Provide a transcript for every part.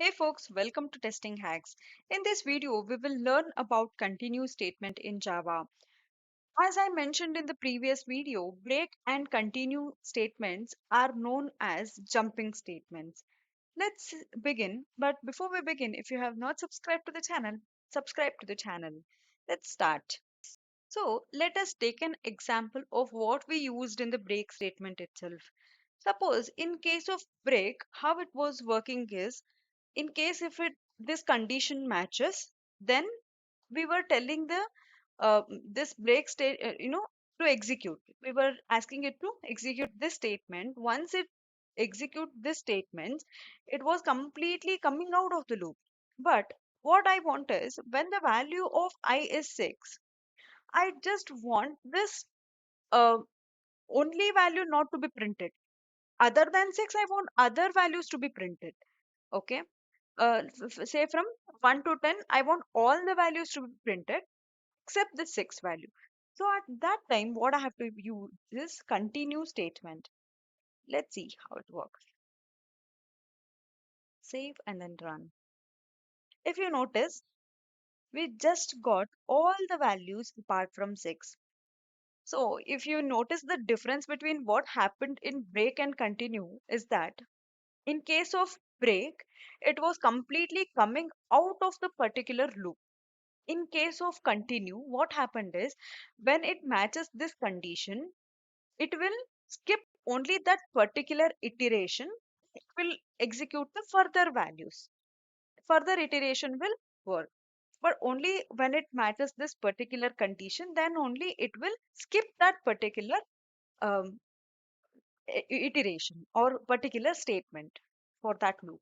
Hey folks, welcome to Testing Hacks. In this video, we will learn about continue statement in Java. As I mentioned in the previous video, break and continue statements are known as jumping statements. Let's begin. But before we begin, if you have not subscribed to the channel, subscribe to the channel. Let's start. So let us take an example of what we used in the break statement itself. Suppose in case of break, how it was working is in case if it this condition matches, then we were telling the this break state to execute. We were asking it to execute this statement. Once it execute this statement, it was completely coming out of the loop. But what I want is when the value of I is 6, I just want this uh, only value not to be printed. Other than 6, I want other values to be printed. Okay. Say from 1 to 10, I want all the values to be printed except the 6 value. So at that time, what I have to use is continue statement. Let's see how it works. Save and then run. If you notice, we just got all the values apart from 6. So if you notice the difference between what happened in break and continue is that in case of break, it was completely coming out of the particular loop. In case of continue, what happened is when it matches this condition, it will skip only that particular iteration. It will execute the further values. Further iteration will work. But only when it matches this particular condition, then only it will skip that particular um, iteration or particular statement for that loop.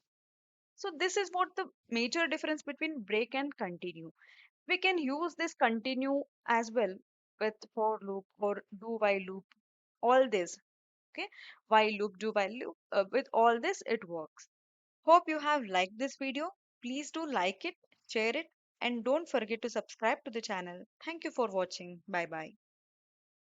So this is what the major difference between break and continue. We can use this continue as well with for loop or do while loop, all this. Okay, while loop, do while loop, with all this it works. Hope you have liked this video. Please do like it, share it, and don't forget to subscribe to the channel. Thank you for watching. Bye bye.